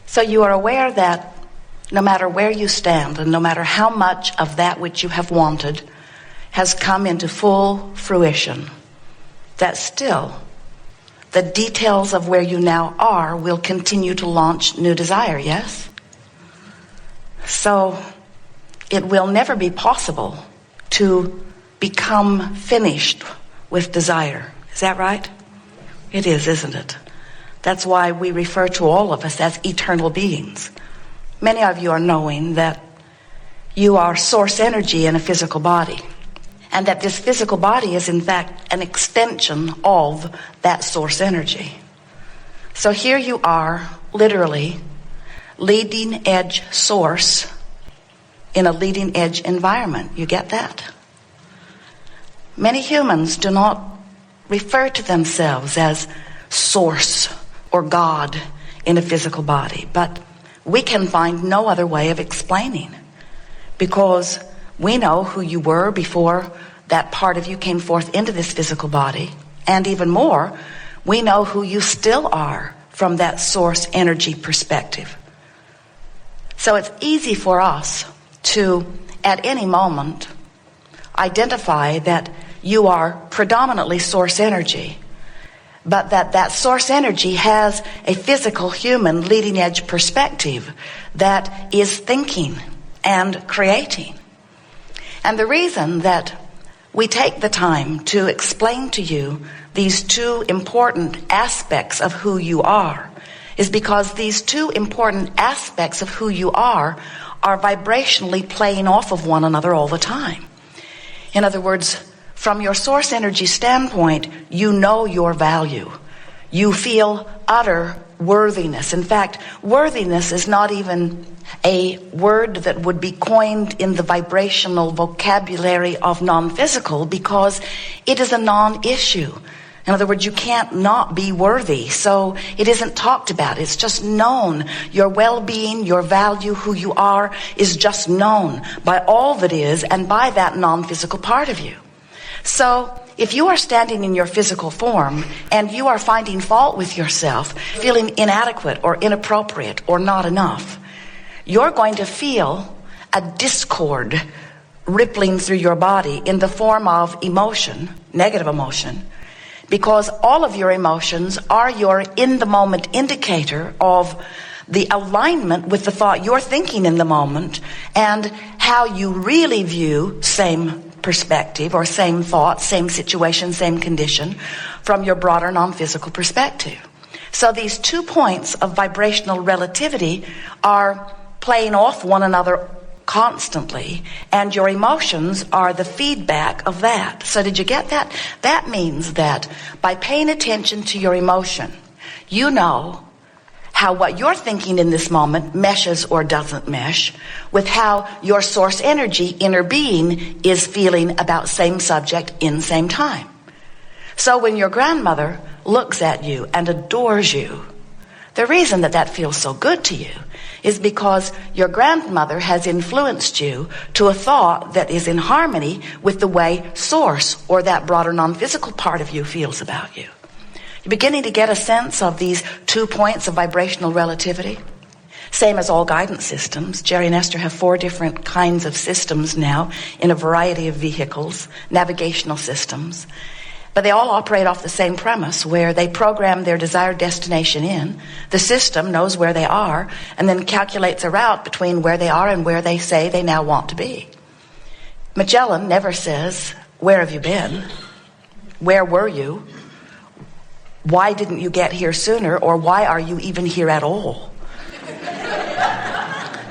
So you are aware that no matter where you stand and no matter how much of that which you have wanted has come into full fruition, that still the details of where you now are will continue to launch new desire, yes? So it will never be possible to become finished with desire. Is that right? It is, isn't it? That's why we refer to all of us as eternal beings. Many of you are knowing that you are source energy in a physical body, and that this physical body is in fact an extension of that source energy. So here you are, literally, leading edge source in a leading edge environment. You get that? Many humans do not refer to themselves as source or God in a physical body, but we can find no other way of explaining, because we know who you were before that part of you came forth into this physical body, and even more, we know who you still are from that source energy perspective. So it's easy for us to, at any moment, identify that you are predominantly source energy, but that source energy has a physical, human, leading edge perspective that is thinking and creating. And the reason that we take the time to explain to you these two important aspects of who you are is because these two important aspects of who you are vibrationally playing off of one another all the time. In other words, from your source energy standpoint, you know your value. You feel utter worthiness. In fact, worthiness is not even a word that would be coined in the vibrational vocabulary of non-physical, because it is a non-issue. In other words, you can't not be worthy, so it isn't talked about. It's just known. Your well-being, your value, who you are, is just known by all that is and by that non-physical part of you. So if you are standing in your physical form and you are finding fault with yourself, feeling inadequate or inappropriate or not enough, you're going to feel a discord rippling through your body in the form of emotion, negative emotion, because all of your emotions are your in-the-moment indicator of the alignment with the thought you're thinking in the moment and how you really view same perspective or same thought, same situation, same condition from your broader non-physical perspective. So these 2 points of vibrational relativity are playing off one another constantly, and your emotions are the feedback of that. So did you get that? That means that by paying attention to your emotion, you know how what you're thinking in this moment meshes or doesn't mesh with how your source energy, inner being, is feeling about same subject in same time. So when your grandmother looks at you and adores you, the reason that feels so good to you is because your grandmother has influenced you to a thought that is in harmony with the way source, or that broader non-physical part of you, feels about you. You're beginning to get a sense of these 2 points of vibrational relativity. Same as all guidance systems. Jerry and Esther have 4 different kinds of systems now in a variety of vehicles, navigational systems. But they all operate off the same premise, where they program their desired destination in. The system knows where they are and then calculates a route between where they are and where they say they now want to be. Magellan never says, "Where have you been? Where were you? Why didn't you get here sooner?" or "Why are you even here at all?"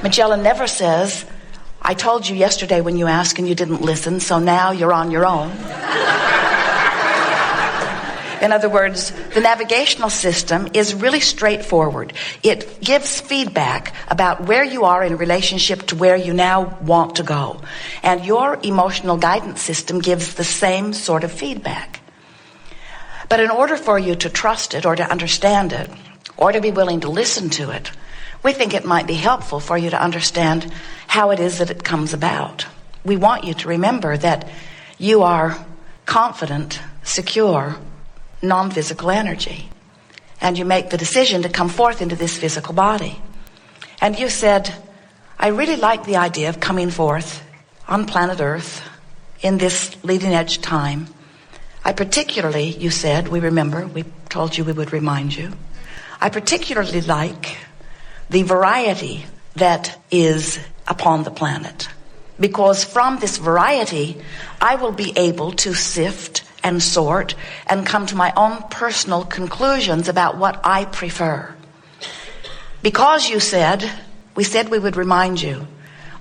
Magellan never says, "I told you yesterday when you asked and you didn't listen, so now you're on your own." In other words, the navigational system is really straightforward. It gives feedback about where you are in relationship to where you now want to go. And your emotional guidance system gives the same sort of feedback. But in order for you to trust it or to understand it or to be willing to listen to it, we think it might be helpful for you to understand how it is that it comes about. We want you to remember that you are confident, secure, non-physical energy. And you make the decision to come forth into this physical body. And you said, I really like the idea of coming forth on planet Earth in this leading edge time. I particularly, you said, we remember, we told you we would remind you, I particularly like the variety that is upon the planet. Because from this variety, I will be able to sift and sort and come to my own personal conclusions about what I prefer. Because you said, we said we would remind you,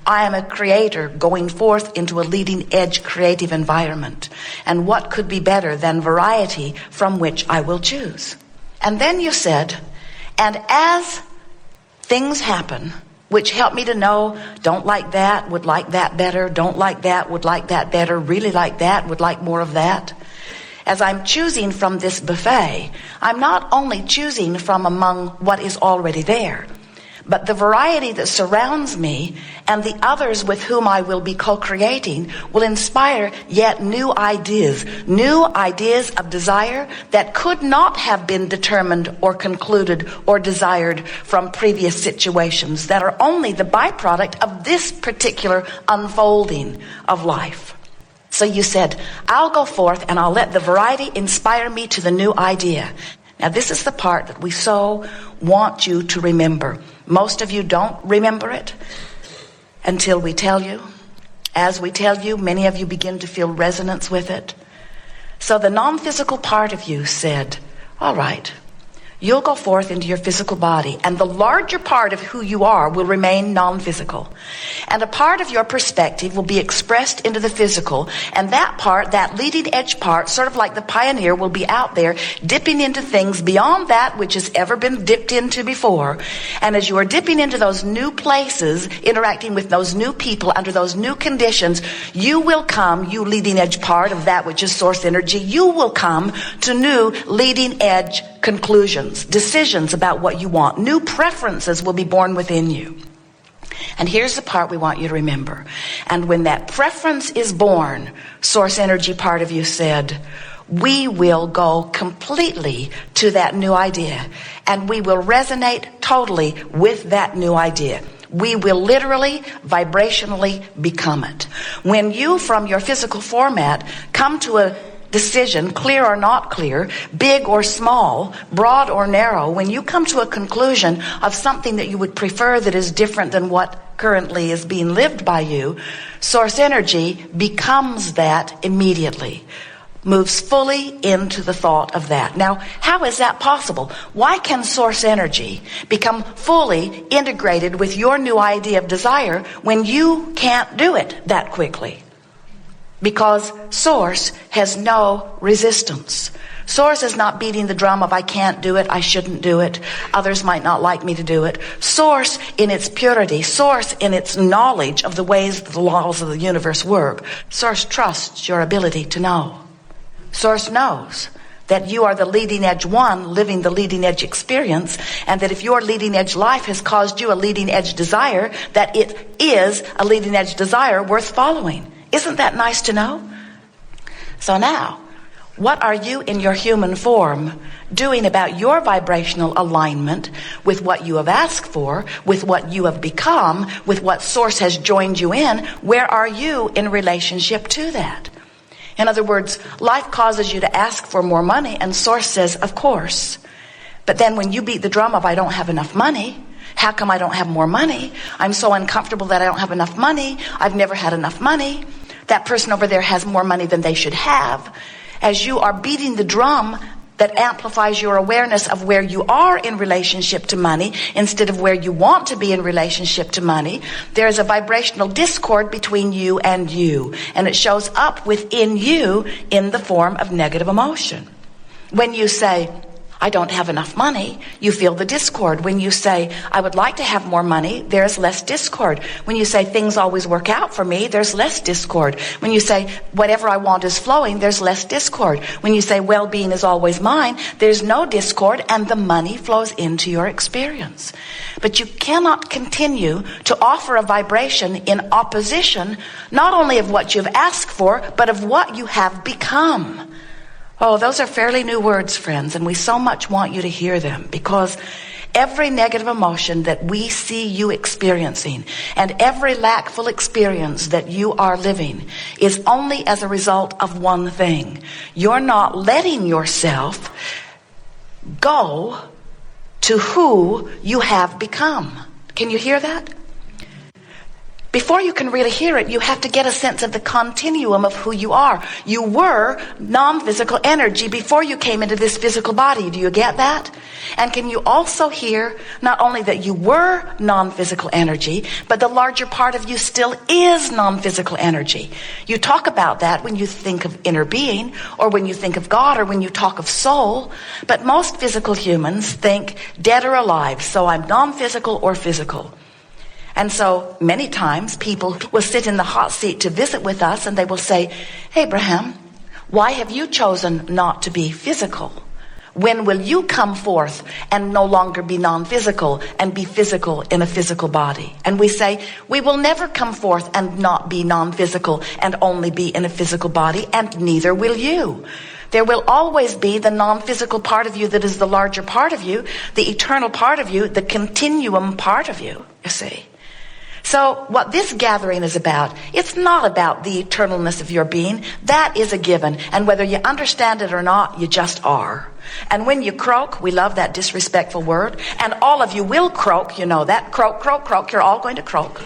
I am a creator going forth into a leading edge creative environment. And what could be better than variety from which I will choose? And then you said, and as things happen, which help me to know, don't like that, would like that better, don't like that, would like that better, really like that, would like more of that. As I'm choosing from this buffet, I'm not only choosing from among what is already there, but the variety that surrounds me and the others with whom I will be co-creating will inspire yet new ideas of desire that could not have been determined or concluded or desired from previous situations that are only the byproduct of this particular unfolding of life. So you said, I'll go forth and I'll let the variety inspire me to the new idea. Now this is the part that we so want you to remember. Most of you don't remember it until we tell you. As we tell you, many of you begin to feel resonance with it. So the non-physical part of you said, all right, you'll go forth into your physical body, and the larger part of who you are will remain non-physical. And a part of your perspective will be expressed into the physical, and that part, that leading edge part, sort of like the pioneer, will be out there dipping into things beyond that which has ever been dipped into before. And as you are dipping into those new places, interacting with those new people under those new conditions, you will come, you leading edge part of that which is source energy, you will come to new leading edge conclusions, decisions about what you want. New preferences will be born within you. And here's the part we want you to remember. And when that preference is born, source energy part of you said, we will go completely to that new idea. And we will resonate totally with that new idea. We will literally, vibrationally become it. When you, from your physical format, come to a decision, clear or not clear, big or small, broad or narrow, when you come to a conclusion of something that you would prefer that is different than what currently is being lived by you, source energy becomes that immediately, moves fully into the thought of that. Now, how is that possible? Why can source energy become fully integrated with your new idea of desire when you can't do it that quickly? Because source has no resistance. Source is not beating the drum of I can't do it, I shouldn't do it, others might not like me to do it. Source in its purity, source in its knowledge of the ways the laws of the universe work. Source trusts your ability to know. Source knows that you are the leading edge one living the leading edge experience, and that if your leading edge life has caused you a leading edge desire, that it is a leading edge desire worth following. Isn't that nice to know? So now, what are you in your human form doing about your vibrational alignment with what you have asked for, with what you have become, with what source has joined you in? Where are you in relationship to that? In other words, life causes you to ask for more money, and source says, of course. But then when you beat the drum of I don't have enough money, how come I don't have more money? I'm so uncomfortable that I don't have enough money. I've never had enough money. That person over there has more money than they should have. As you are beating the drum that amplifies your awareness of where you are in relationship to money instead of where you want to be in relationship to money, there is a vibrational discord between you and you. And it shows up within you in the form of negative emotion. When you say, I don't have enough money, you feel the discord. When you say, I would like to have more money, there's less discord. When you say, things always work out for me, there's less discord. When you say, whatever I want is flowing, there's less discord. When you say, well-being is always mine, there's no discord, and the money flows into your experience. But you cannot continue to offer a vibration in opposition, not only of what you've asked for, but of what you have become. Oh, those are fairly new words, friends, and we so much want you to hear them, because every negative emotion that we see you experiencing and every lackful experience that you are living is only as a result of one thing. You're not letting yourself go to who you have become. Can you hear that? Before you can really hear it, you have to get a sense of the continuum of who you are. You were non-physical energy before you came into this physical body. Do you get that? And can you also hear not only that you were non-physical energy, but the larger part of you still is non-physical energy? You talk about that when you think of inner being, or when you think of God, or when you talk of soul. But most physical humans think dead or alive. So I'm non-physical or physical. And so many times people will sit in the hot seat to visit with us and they will say, Abraham, why have you chosen not to be physical? When will you come forth and no longer be non-physical and be physical in a physical body? And we say, we will never come forth and not be non-physical and only be in a physical body, and neither will you. There will always be the non-physical part of you that is the larger part of you, the eternal part of you, the continuum part of you, you see. So what this gathering is about, it's not about the eternalness of your being. That is a given. And whether you understand it or not, you just are. And when you croak, we love that disrespectful word. And all of you will croak, you know that. Croak, croak, croak. You're all going to croak.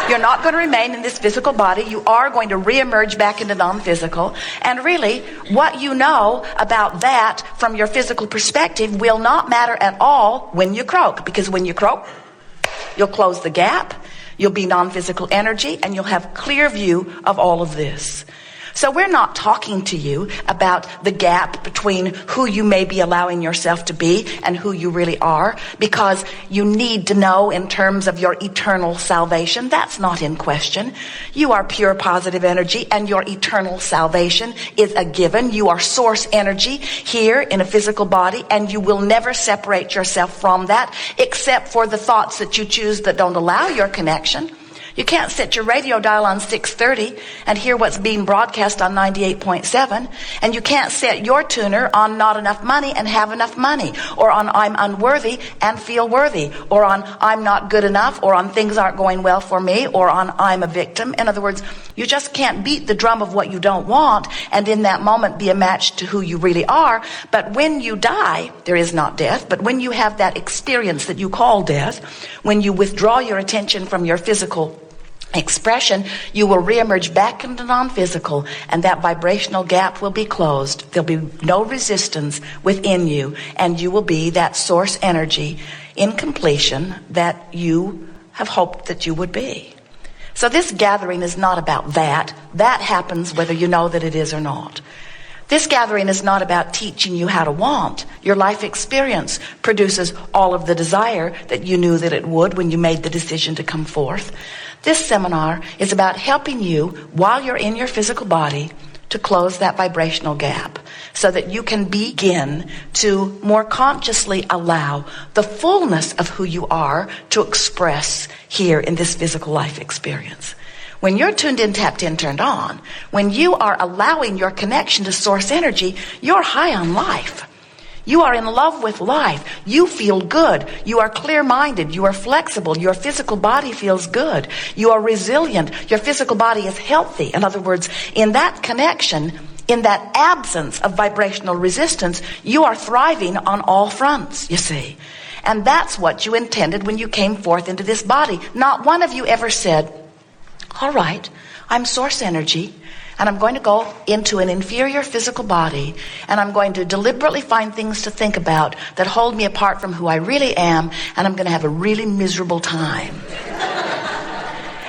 You're not going to remain in this physical body. You are going to reemerge back into non-physical. And really, what you know about that from your physical perspective will not matter at all when you croak. Because when you croak, you'll close the gap. You'll be non-physical energy, and you'll have clear view of all of this. So we're not talking to you about the gap between who you may be allowing yourself to be and who you really are, because you need to know in terms of your eternal salvation. That's not in question. You are pure positive energy, and your eternal salvation is a given. You are source energy here in a physical body, and you will never separate yourself from that, except for the thoughts that you choose that don't allow your connection. You can't set your radio dial on 630 and hear what's being broadcast on 98.7. And you can't set your tuner on not enough money and have enough money. Or on I'm unworthy and feel worthy. Or on I'm not good enough. Or on things aren't going well for me. Or on I'm a victim. In other words, you just can't beat the drum of what you don't want and in that moment be a match to who you really are. But when you die, there is not death. But when you have that experience that you call death, when you withdraw your attention from your physical expression, you will reemerge back into non-physical, and that vibrational gap will be closed. There'll be no resistance within you, and you will be that source energy in completion that you have hoped that you would be. So this gathering is not about that. That happens whether you know that it is or not. This gathering is not about teaching you how to want. Your life experience produces all of the desire that you knew that it would when you made the decision to come forth. This seminar is about helping you, while you're in your physical body, to close that vibrational gap so that you can begin to more consciously allow the fullness of who you are to express here in this physical life experience. When you're tuned in, tapped in, turned on, when you are allowing your connection to source energy, you're high on life. You are in love with life. You feel good. You are clear-minded. You are flexible. Your physical body feels good. You are resilient. Your physical body is healthy. In other words, in that connection, in that absence of vibrational resistance, you are thriving on all fronts, you see. And that's what you intended when you came forth into this body. Not one of you ever said, all right, I'm source energy, and I'm going to go into an inferior physical body, and I'm going to deliberately find things to think about that hold me apart from who I really am, and I'm going to have a really miserable time.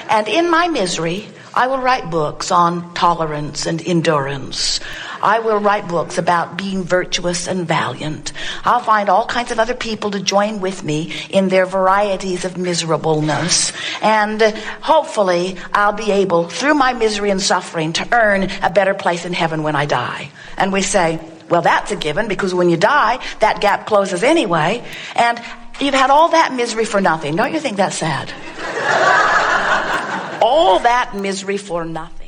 And in my misery, I will write books on tolerance and endurance. I will write books about being virtuous and valiant. I'll find all kinds of other people to join with me in their varieties of miserableness. And hopefully I'll be able, through my misery and suffering, to earn a better place in heaven when I die. And we say, well, that's a given, because when you die, that gap closes anyway. And you've had all that misery for nothing. Don't you think that's sad? All that misery for nothing.